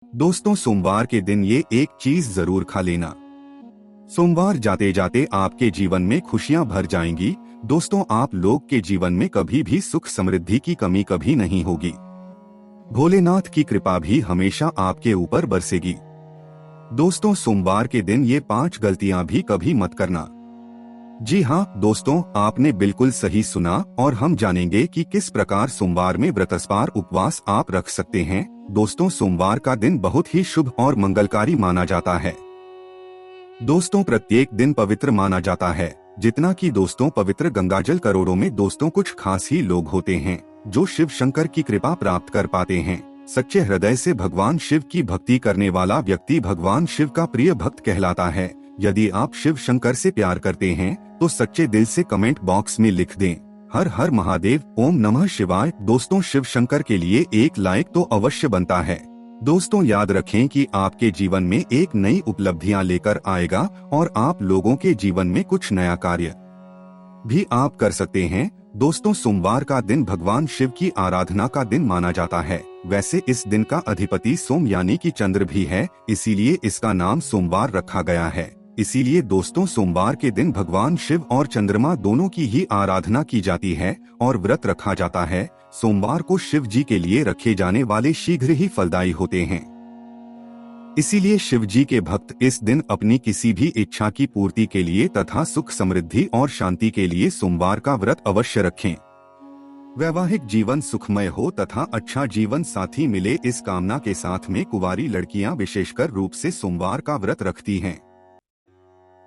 दोस्तों, सोमवार के दिन ये एक चीज जरूर खा लेना। सोमवार जाते जाते आपके जीवन में खुशियां भर जाएंगी। दोस्तों, आप लोग के जीवन में कभी भी सुख समृद्धि की कमी कभी नहीं होगी। भोलेनाथ की कृपा भी हमेशा आपके ऊपर बरसेगी। दोस्तों, सोमवार के दिन ये 5 गलतियां भी कभी मत करना। जी हाँ दोस्तों, आपने बिल्कुल सही सुना और हम जानेंगे कि किस प्रकार सोमवार में व्रतस्पार उपवास आप रख सकते हैं। दोस्तों, सोमवार का दिन बहुत ही शुभ और मंगलकारी माना जाता है। दोस्तों, प्रत्येक दिन पवित्र माना जाता है। जितना कि दोस्तों पवित्र गंगाजल करोड़ों में दोस्तों कुछ खास ही लोग होते हैं जो शिव शंकर की कृपा प्राप्त कर पाते हैं। सच्चे हृदय से भगवान शिव की भक्ति करने वाला व्यक्ति भगवान शिव का प्रिय भक्त कहलाता है। यदि आप शिव शंकर से प्यार करते हैं तो सच्चे दिल से कमेंट बॉक्स में लिख दें, हर हर महादेव, ओम नमः शिवाय। दोस्तों, शिव शंकर के लिए एक लाइक तो अवश्य बनता है। दोस्तों, याद रखें कि आपके जीवन में एक नई उपलब्धियां लेकर आएगा और आप लोगों के जीवन में कुछ नया कार्य भी आप कर सकते हैं। दोस्तों, सोमवार का दिन भगवान शिव की आराधना का दिन माना जाता है। वैसे इस दिन का अधिपति सोम यानी कि चंद्र भी है, इसीलिए इसका नाम सोमवार रखा गया है। इसीलिए दोस्तों, सोमवार के दिन भगवान शिव और चंद्रमा दोनों की ही आराधना की जाती है और व्रत रखा जाता है। सोमवार को शिव जी के लिए रखे जाने वाले शीघ्र ही फलदायी होते हैं। इसीलिए शिव जी के भक्त इस दिन अपनी किसी भी इच्छा की पूर्ति के लिए तथा सुख समृद्धि और शांति के लिए सोमवार का व्रत अवश्य रखें। वैवाहिक जीवन सुखमय हो तथा अच्छा जीवन साथी मिले, इस कामना के साथ में कुंवारी लड़कियां विशेषकर रूप से सोमवार का व्रत रखती हैं।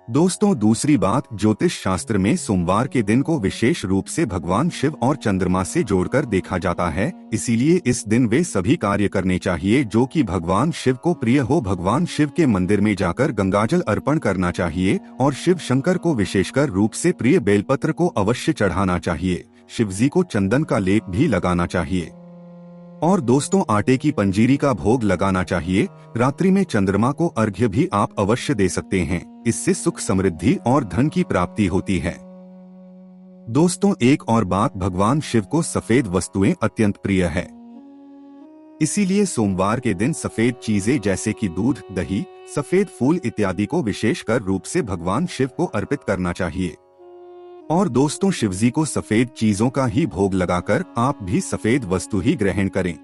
दोस्तों, दूसरी बात, ज्योतिष शास्त्र में सोमवार के दिन को विशेष रूप से भगवान शिव और चंद्रमा से जोड़कर देखा जाता है। इसीलिए इस दिन वे सभी कार्य करने चाहिए जो कि भगवान शिव को प्रिय हो। भगवान शिव के मंदिर में जाकर गंगाजल अर्पण करना चाहिए और शिव शंकर को विशेषकर रूप से प्रिय बेलपत्र को अवश्य चढ़ाना चाहिए। शिव जी को चंदन का लेप भी लगाना चाहिए और दोस्तों, आटे की पंजीरी का भोग लगाना चाहिए। रात्रि में चंद्रमा को अर्घ्य भी आप अवश्य दे सकते हैं। इससे सुख समृद्धि और धन की प्राप्ति होती है। दोस्तों, एक और बात, भगवान शिव को सफेद वस्तुएं अत्यंत प्रिय है। इसीलिए सोमवार के दिन सफेद चीजें जैसे कि दूध, दही, सफेद फूल इत्यादि को विशेषकर रूप से भगवान शिव को अर्पित करना चाहिए। और दोस्तों, शिवजी को सफेद चीजों का ही भोग लगाकर आप भी सफेद वस्तु ही ग्रहण करें।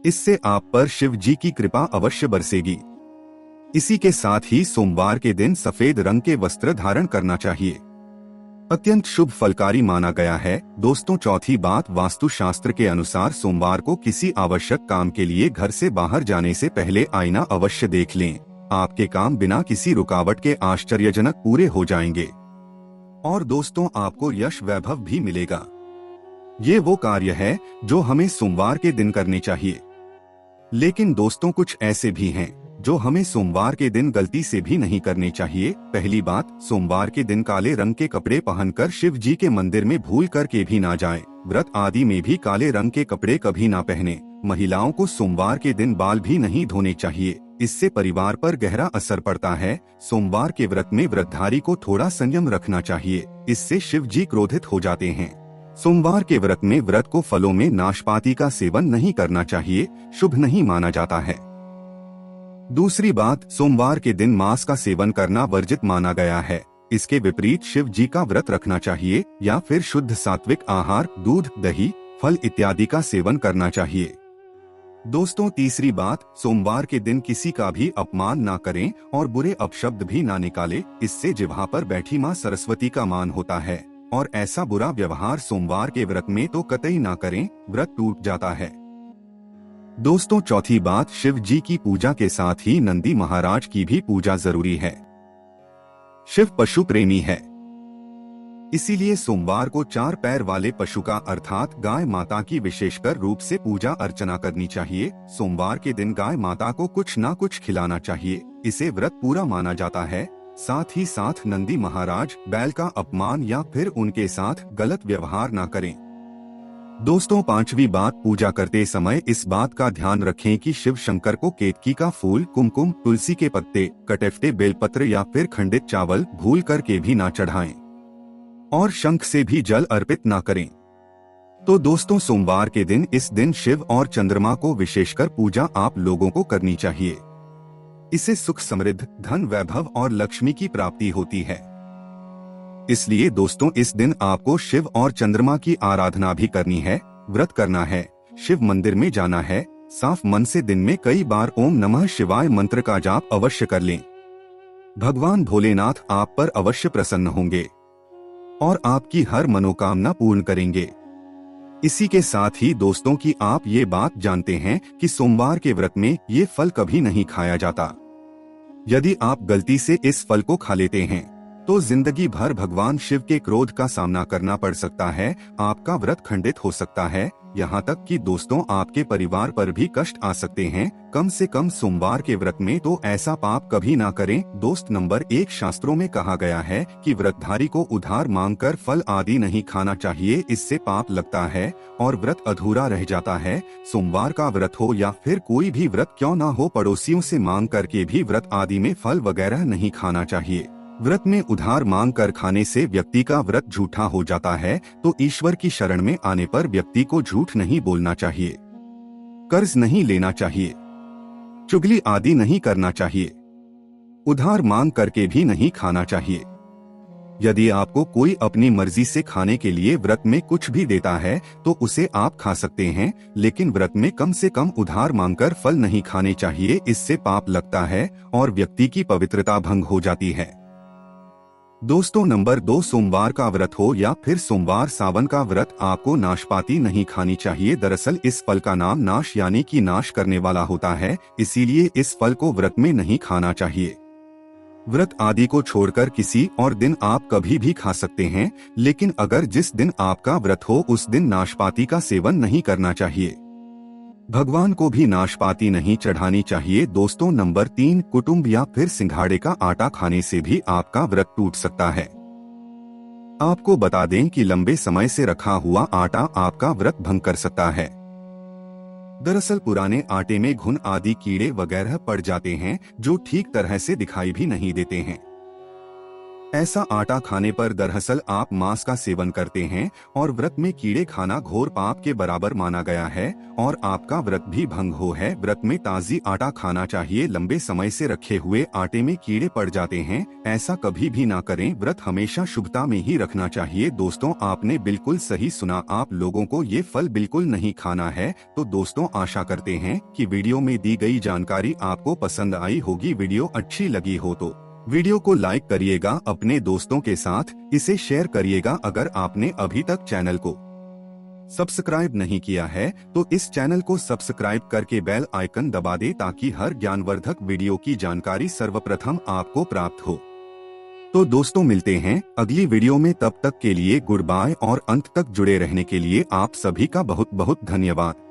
इससे आप पर शिव जी की कृपा अवश्य बरसेगी। इसी के साथ ही सोमवार के दिन सफेद रंग के वस्त्र धारण करना चाहिए, अत्यंत शुभ फलकारी माना गया है। दोस्तों, चौथी बात, वास्तु शास्त्र के अनुसार सोमवार को किसी आवश्यक काम के लिए घर से बाहर जाने से पहले आईना अवश्य देख लें। आपके काम बिना किसी रुकावट के आश्चर्यजनक पूरे हो जाएंगे और दोस्तों, आपको यश वैभव भी मिलेगा। ये वो कार्य है जो हमें सोमवार के दिन करने चाहिए। लेकिन दोस्तों, कुछ ऐसे भी हैं जो हमें सोमवार के दिन गलती से भी नहीं करने चाहिए। पहली बात, सोमवार के दिन काले रंग के कपड़े पहनकर शिव जी के मंदिर में भूल कर के भी ना जाएं। व्रत आदि में भी काले रंग के कपड़े कभी ना पहने। महिलाओं को सोमवार के दिन बाल भी नहीं धोने चाहिए, इससे परिवार पर गहरा असर पड़ता है। सोमवार के व्रत में व्रतधारी को थोड़ा संयम रखना चाहिए, इससे शिव जी क्रोधित हो जाते हैं। सोमवार के व्रत में व्रत को फलों में नाशपाती का सेवन नहीं करना चाहिए, शुभ नहीं माना जाता है। दूसरी बात, सोमवार के दिन मांस का सेवन करना वर्जित माना गया है। इसके विपरीत शिव जी का व्रत रखना चाहिए या फिर शुद्ध सात्विक आहार, दूध, दही, फल इत्यादि का सेवन करना चाहिए। दोस्तों, तीसरी बात, सोमवार के दिन किसी का भी अपमान ना करें और बुरे अपशब्द भी ना निकालें। इससे जिह्वा पर बैठी मां सरस्वती का मान होता है और ऐसा बुरा व्यवहार सोमवार के व्रत में तो कतई ना करें, व्रत टूट जाता है। दोस्तों, चौथी बात, शिव जी की पूजा के साथ ही नंदी महाराज की भी पूजा जरूरी है। शिव पशु प्रेमी है, इसीलिए सोमवार को 4 पैर वाले पशु का अर्थात गाय माता की विशेषकर रूप से पूजा अर्चना करनी चाहिए। सोमवार के दिन गाय माता को कुछ ना कुछ खिलाना चाहिए, इसे व्रत पूरा माना जाता है। साथ ही साथ नंदी महाराज, बैल का अपमान या फिर उनके साथ गलत व्यवहार ना करें। दोस्तों, पांचवी बात, पूजा करते समय इस बात का ध्यान रखें कि शिव शंकर को केतकी का फूल, कुमकुम, तुलसी के पत्ते, कटेफटे, बेलपत्र या फिर खंडित चावल भूल करके भी ना चढ़ाएं और शंख से भी जल अर्पित ना करें। तो दोस्तों सोमवार के दिन इस दिन शिव और चंद्रमा को विशेषकर पूजा आप लोगों को करनी चाहिए। इससे सुख समृद्ध धन वैभव और लक्ष्मी की प्राप्ति होती है। इसलिए दोस्तों इस दिन आपको शिव और चंद्रमा की आराधना भी करनी है, व्रत करना है, शिव मंदिर में जाना है, साफ मन से दिन में कई बार ओम नमः शिवाय मंत्र का जाप अवश्य कर लें। भगवान भोलेनाथ आप पर अवश्य प्रसन्न होंगे और आपकी हर मनोकामना पूर्ण करेंगे। इसी के साथ ही दोस्तों की आप ये बात जानते हैं कि सोमवार के व्रत में ये फल कभी नहीं खाया जाता। यदि आप गलती से इस फल को खा लेते हैं तो जिंदगी भर भगवान शिव के क्रोध का सामना करना पड़ सकता है, आपका व्रत खंडित हो सकता है, यहाँ तक कि दोस्तों आपके परिवार पर भी कष्ट आ सकते हैं। कम से कम सोमवार के व्रत में तो ऐसा पाप कभी ना करें। दोस्त नंबर 1, शास्त्रों में कहा गया है कि व्रतधारी को उधार मांगकर फल आदि नहीं खाना चाहिए, इससे पाप लगता है और व्रत अधूरा रह जाता है। सोमवार का व्रत हो या फिर कोई भी व्रत क्यों ना हो, पड़ोसियों से मांग करके भी व्रत आदि में फल वगैरह नहीं खाना चाहिए। व्रत में उधार मांग कर खाने से व्यक्ति का व्रत झूठा हो जाता है, तो ईश्वर की शरण में आने पर व्यक्ति को झूठ नहीं बोलना चाहिए, कर्ज नहीं लेना चाहिए, चुगली आदि नहीं करना चाहिए, उधार मांग करके भी नहीं खाना चाहिए। यदि आपको कोई अपनी मर्जी से खाने के लिए व्रत में कुछ भी देता है तो उसे आप खा सकते हैं, लेकिन व्रत में कम से कम उधार मांगकर फल नहीं खाने चाहिए, इससे पाप लगता है और व्यक्ति की पवित्रता भंग हो जाती है। दोस्तों नंबर 2, सोमवार का व्रत हो या फिर सोमवार सावन का व्रत, आपको नाशपाती नहीं खानी चाहिए। दरअसल इस फल का नाम नाश यानी कि नाश करने वाला होता है, इसीलिए इस फल को व्रत में नहीं खाना चाहिए। व्रत आदि को छोड़कर किसी और दिन आप कभी भी खा सकते हैं, लेकिन अगर जिस दिन आपका व्रत हो उस दिन नाशपाती का सेवन नहीं करना चाहिए। भगवान को भी नाशपाती नहीं चढ़ानी चाहिए। दोस्तों नंबर 3, कुटुंब या फिर सिंघाड़े का आटा खाने से भी आपका व्रत टूट सकता है। आपको बता दें कि लंबे समय से रखा हुआ आटा आपका व्रत भंग कर सकता है। दरअसल पुराने आटे में घुन आदि कीड़े वगैरह पड़ जाते हैं जो ठीक तरह से दिखाई भी नहीं देते हैं। ऐसा आटा खाने पर दरअसल आप मांस का सेवन करते हैं और व्रत में कीड़े खाना घोर पाप के बराबर माना गया है और आपका व्रत भी भंग हो है। व्रत में ताजी आटा खाना चाहिए। लंबे समय से रखे हुए आटे में कीड़े पड़ जाते हैं, ऐसा कभी भी ना करें। व्रत हमेशा शुभता में ही रखना चाहिए। दोस्तों आपने बिल्कुल सही सुना, आप लोगों को ये फल बिल्कुल नहीं खाना है। तो दोस्तों आशा करते हैं कि वीडियो में दी गई जानकारी आपको पसंद आई होगी। वीडियो अच्छी लगी हो तो वीडियो को लाइक करिएगा, अपने दोस्तों के साथ इसे शेयर करिएगा। अगर आपने अभी तक चैनल को सब्सक्राइब नहीं किया है तो इस चैनल को सब्सक्राइब करके बेल आइकन दबा दे ताकि हर ज्ञानवर्धक वीडियो की जानकारी सर्वप्रथम आपको प्राप्त हो। तो दोस्तों मिलते हैं अगली वीडियो में, तब तक के लिए गुड बाय और अंत तक जुड़े रहने के लिए आप सभी का बहुत बहुत धन्यवाद।